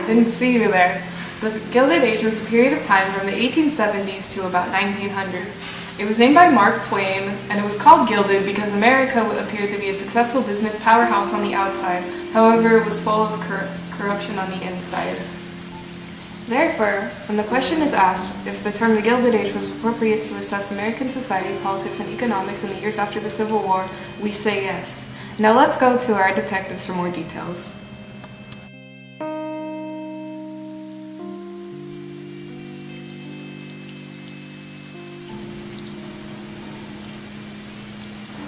didn't see you there. The Gilded Age was a period of time from the 1870s to about 1900. It was named by Mark Twain, and it was called Gilded because America appeared to be a successful business powerhouse on the outside. However, it was full of corruption on the inside. Therefore, when the question is asked if the term the Gilded Age was appropriate to assess American society, politics, and economics in the years after the Civil War, we say yes. Now let's go to our detectives for more details.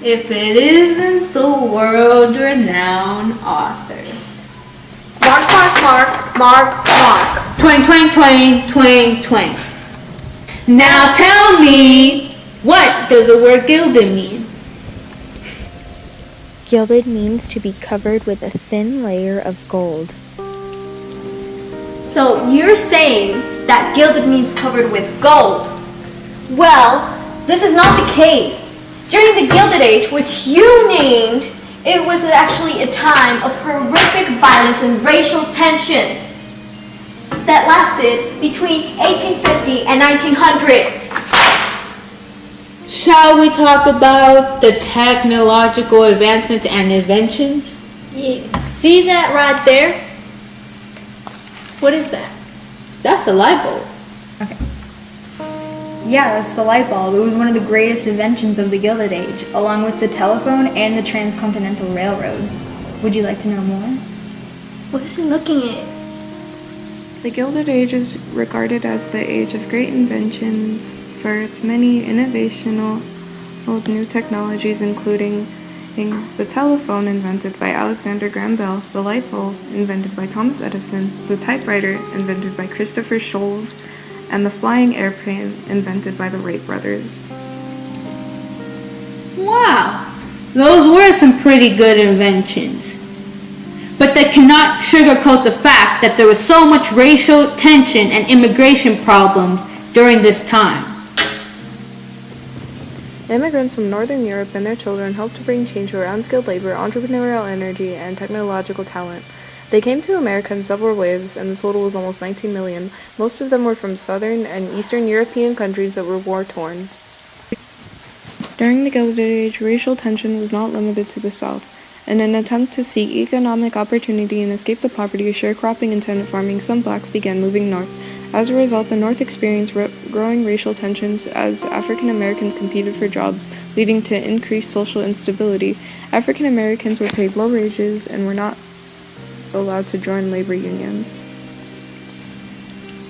If it isn't the world-renowned author. Mark. Twain. Now tell me, what does the word gilded mean? Gilded means to be covered with a thin layer of gold. So you're saying that gilded means covered with gold. Well, this is not the case. During the Gilded Age, which you named, it was actually a time of horrific violence and racial tensions that lasted between 1850 and 1900s. Shall we talk about the technological advancements and inventions? Yeah. See that right there? What is that? That's a light bulb. Okay. Yeah, that's the light bulb. It was one of the greatest inventions of the Gilded Age, along with the telephone and the transcontinental railroad. Would you like to know more? What is she looking at? The Gilded Age is regarded as the age of great inventions for its many innovational new technologies, including the telephone invented by Alexander Graham Bell, the light bulb invented by Thomas Edison, the typewriter invented by Christopher Sholes, and the flying airplane invented by the Wright brothers. Wow, those were some pretty good inventions. But they cannot sugarcoat the fact that there was so much racial tension and immigration problems during this time. Immigrants from Northern Europe and their children helped to bring change to our unskilled labor, entrepreneurial energy, and technological talent. They came to America in several waves, and the total was almost 19 million. Most of them were from Southern and Eastern European countries that were war-torn. During the Gilded Age, racial tension was not limited to the South. In an attempt to seek economic opportunity and escape the poverty of sharecropping and tenant farming, some blacks began moving north. As a result, the North experienced growing racial tensions as African Americans competed for jobs, leading to increased social instability. African Americans were paid low wages and were not allowed to join labor unions.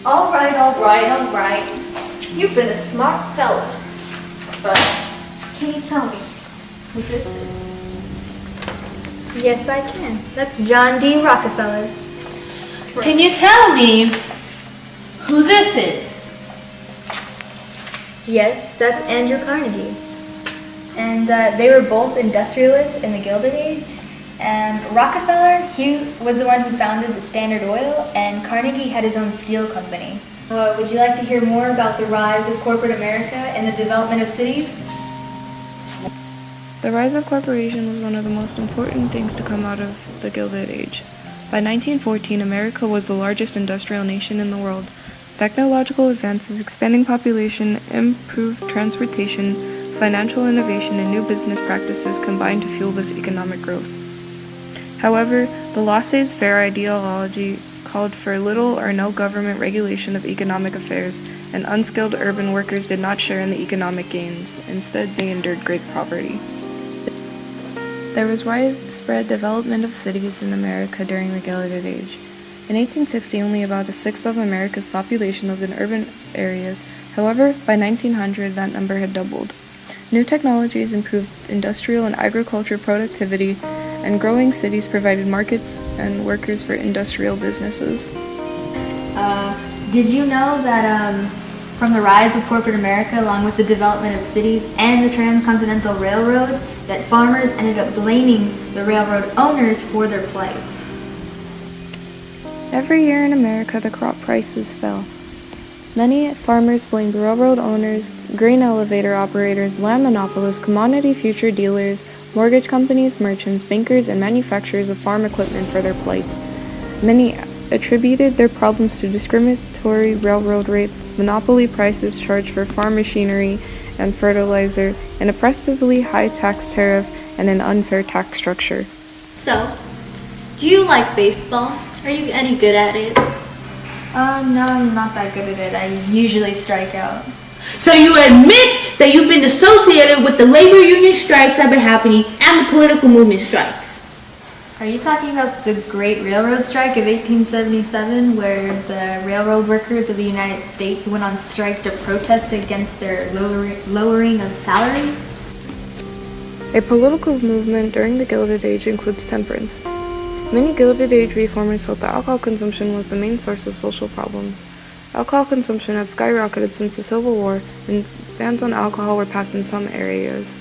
All right. You've been a smart fella. But can you tell me who this is? Yes, I can. That's John D. Rockefeller. Can you tell me who this is? Yes, that's Andrew Carnegie. And they were both industrialists in the Gilded Age. And Rockefeller, he was the one who founded the Standard Oil, and Carnegie had his own steel company. Would you like to hear more about the rise of corporate America and the development of cities? The rise of corporation was one of the most important things to come out of the Gilded Age. By 1914, America was the largest industrial nation in the world. Technological advances, expanding population, improved transportation, financial innovation, and new business practices combined to fuel this economic growth. However, the laissez-faire ideology called for little or no government regulation of economic affairs, and unskilled urban workers did not share in the economic gains. Instead, they endured great poverty. There was widespread development of cities in America during the Gilded Age. In 1860, only about a sixth of America's population lived in urban areas. However, by 1900, that number had doubled. New technologies improved industrial and agriculture productivity, and growing cities provided markets and workers for industrial businesses. Did you know that from the rise of corporate America, along with the development of cities and the transcontinental railroad, that farmers ended up blaming the railroad owners for their plight? Every year in America, the crop prices fell. Many farmers blamed railroad owners, grain elevator operators, land monopolists, commodity future dealers, mortgage companies, merchants, bankers, and manufacturers of farm equipment for their plight. Many attributed their problems to discriminatory railroad rates, monopoly prices charged for farm machinery and fertilizer, an oppressively high tax tariff, and an unfair tax structure. So, do you like baseball? Are you any good at it? No, I'm not that good at it. I usually strike out. So you admit that you've been associated with the labor union strikes that have been happening and the political movement strikes. Are you talking about the Great Railroad Strike of 1877, where the railroad workers of the United States went on strike to protest against their lowering of salaries? A political movement during the Gilded Age includes temperance. Many Gilded Age reformers felt that alcohol consumption was the main source of social problems. Alcohol consumption had skyrocketed since the Civil War, and bans on alcohol were passed in some areas.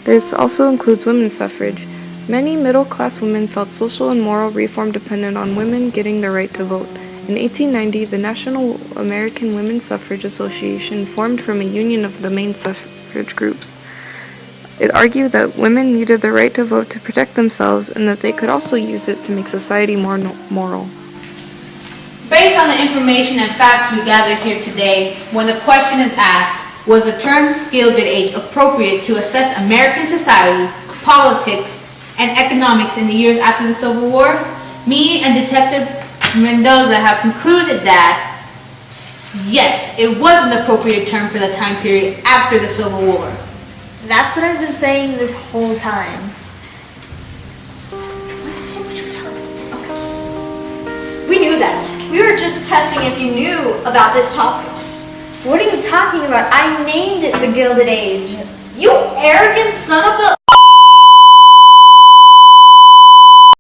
This also includes women's suffrage. Many middle-class women felt social and moral reform depended on women getting the right to vote. In 1890, the National American Women's Suffrage Association formed from a union of the main suffrage groups. It argued that women needed the right to vote to protect themselves and that they could also use it to make society more moral. Based on the information and facts we gathered here today, when the question is asked, was the term Gilded Age appropriate to assess American society, politics, and economics in the years after the Civil War? Me and Detective Mendoza have concluded that yes, it was an appropriate term for the time period after the Civil War. That's what I've been saying this whole time. We knew that. We were just testing if you knew about this topic. What are you talking about? I named it the Gilded Age. You arrogant son of a...